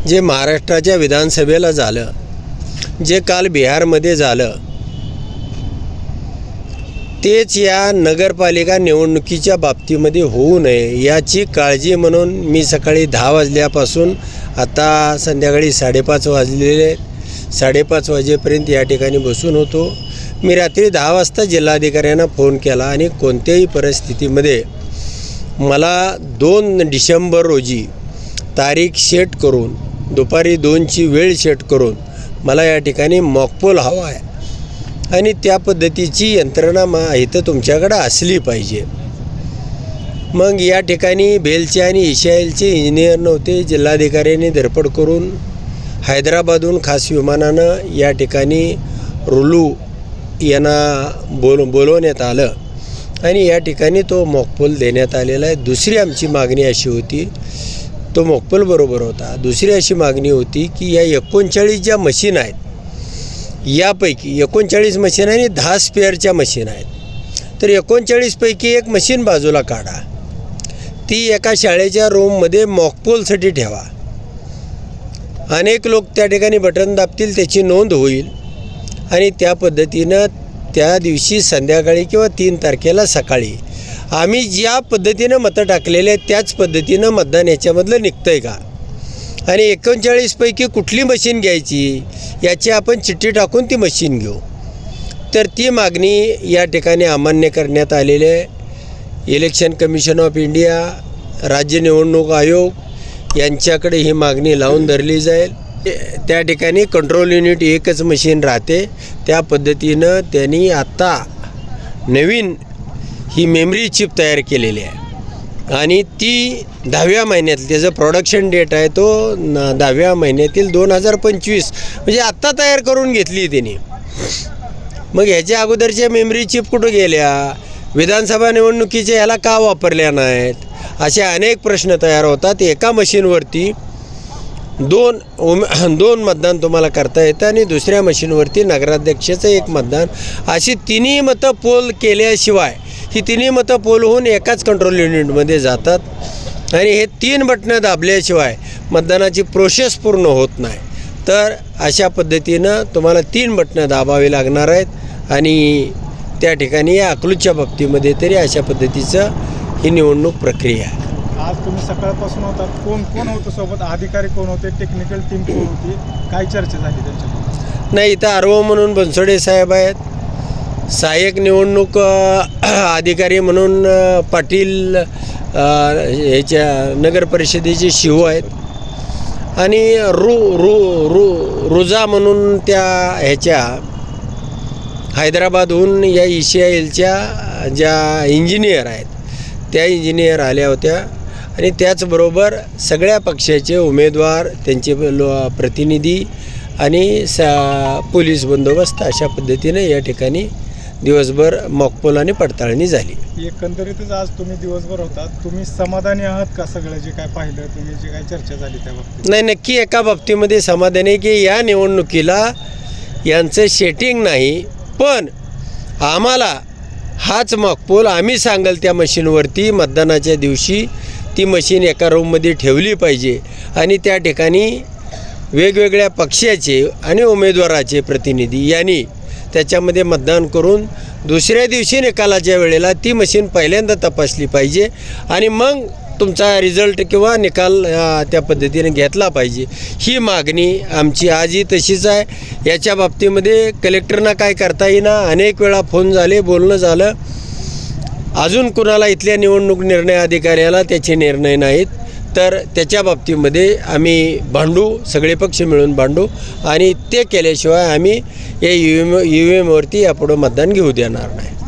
जे महाराष्ट्राच्या विधानसभेला झालं, जे काल बिहारमध्ये झालं, तेच या नगरपालिका निवडणुकीच्या बाबतीमध्ये होऊ नये याची काळजी म्हणून मी सकाळी 10 वाजल्यापासून आता संध्याकाळी 5:30 वाजलेले 5:30 वाजेपर्यंत या ठिकाणी बसून होतो। मी रात्री 10 वाजता जिल्हाधिकाऱ्यांना फोन केला आणि कोणत्याही परिस्थितीमध्ये मला 2 डिसेंबर रोजी तारीख सेट करून दुपारी 2ची वेळ सेट करून मला या ठिकाणी मॉकपोल हवा आहे आणि त्या पद्धतीची यंत्रणा इथं तुमच्याकडे असली पाहिजे। मग या ठिकाणी बेलचे आणि इस्रायलचे इंजिनियर नव्हते। जिल्हाधिकाऱ्यांनी धडपड करून हैदराबादहून खास विमानानं या ठिकाणी रुलू यांना बोलवण्यात आलं आणि या ठिकाणी तो मॉकपोल देण्यात आलेला आहे। दुसरी आमची मागणी अशी होती, तो मॉकपोल बरोबर होता, दुसरी अशी मागणी होती की या 39 ज्या मशीन आहेत, यापैकी 39 मशीन आणि 10 स्पेअरच्या मशीन आहेत, तर 39 पैकी एक मशीन बाजूला काढा, ती एका शाळेच्या रूममध्ये मॉकपोलसाठी ठेवा। अनेक लोक त्या ठिकाणी बटन दाबतील, त्याची नोंद होईल आणि त्या पद्धतीनं त्या दिवशी संध्याकाळी किंवा 3 तारखेला सकाळी आम्ही ज्या पद्धतीनं मतं टाकलेले आहेत त्याच पद्धतीनं मतदान याच्यामधलं निघतं आहे का आणि 39 पैकी कुठली मशीन घ्यायची याची आपण चिठ्ठी टाकून ती मशीन घेऊ। तर ती मागणी या ठिकाणी अमान्य करण्यात आलेली आहे। इलेक्शन कमिशन ऑफ इंडिया, राज्य निवडणूक आयोग यांच्याकडे ही मागणी लावून धरली जाईल। त्या ठिकाणी कंट्रोल युनिट एकच मशीन राहते, त्या पद्धतीनं त्यांनी आता नवीन ही मेमरी चिप तयार केलेली आहे आणि ती 10व्या महिन्यात त्याचं प्रोडक्शन डेट आहे तो 10व्या महिन्यातील 2025 म्हणजे आत्ता तयार करून घेतली त्यांनी। मग ह्याच्या अगोदरच्या मेमरी चिप कुठं गेल्या, विधानसभा निवडणुकीच्या याला का वापरल्या नाहीत, असे अनेक प्रश्न तयार होतात। एका मशीनवरती दोन मतदान तुम्हाला करता येतं आणि दुसऱ्या मशीनवरती नगराध्यक्षाचं एक मतदान, अशी तिन्ही मतं पोल केल्याशिवाय ही तिन्ही मतं पोल होऊन एकाच कंट्रोल युनिटमध्ये जातात आणि हे 3 बटणं दाबल्याशिवाय मतदानाची प्रोसेस पूर्ण होत नाही। तर अशा पद्धतीनं तुम्हाला 3 बटणं दाबावी लागणार आहेत आणि त्या ठिकाणी या अकलूजच्या बाबतीमध्ये तरी अशा पद्धतीचं ही निवडणूक प्रक्रिया आहे। आज तुम्ही सकाळपासून होता, कोण कोण होतं सोबत, अधिकारी कोण होते, टेक्निकल टीम कोण होती, काय चर्चा झाली त्यांच्याबद्दल? नाही, इथं आरओ म्हणून बनसोडे साहेब आहेत, सहाय्यक निवडणूक अधिकारी म्हणून पाटील ह्याच्या नगर परिषदेचे शिव आहेत आणि रुजा म्हणून त्या ह्याच्या हैदराबादहून या इस्रायलच्या ज्या इंजिनियर आहेत त्या इंजिनियर आल्या होत्या आणि त्याचबरोबर सगळ्या पक्षाचे उमेदवार, त्यांचे प्रतिनिधी आणि पोलीस बंदोबस्त अशा पद्धतीने या ठिकाणी दिवसभर मॉकपोल आणि पडताळणी झाली। एकंदरीतच आज तुम्ही दिवसभर होता, तुम्ही समाधानी आहात का सगळं जे काय पाहिलं तुम्ही, जे काय चर्चा झाली त्या बाबतीत? नाही, नक्की एका बाबतीमध्ये समाधानी आहे की या निवडणुकीला यांचं सेटिंग नाही, पण आम्हाला हाच मॉकपोल आम्ही सांगाल त्या मशीनवरती मतदानाच्या दिवशी ती मशीन एका रूममध्ये ठेवली पाहिजे आणि त्या ठिकाणी वेगवेगळ्या पक्षाचे आणि उमेदवाराचे प्रतिनिधी यांनी त्याच्यामध्ये मतदान करून दुसऱ्या दिवशी निकालाच्या वेळेला ती मशीन पहिल्यांदा तपासली पाहिजे आणि मग तुमचा रिझल्ट किंवा निकाल त्या पद्धतीने घेतला पाहिजे। ही मागणी आमची आजही तशीच आहे। याच्या बाबतीमध्ये कलेक्टरना काय करता येईना, अनेक वेळा फोन झाले, बोलणं झालं, अजून कुणाला इथल्या निवडणूक निर्णय अधिकाऱ्याला त्याचे निर्णय नाहीत, तर त्याच्या बाबतीमध्ये आम्ही भांडू, सगळे पक्ष मिळून भांडू आणि ते केल्याशिवाय आम्ही या EVM वरती यापुढं मतदान घेऊ देणार नाही।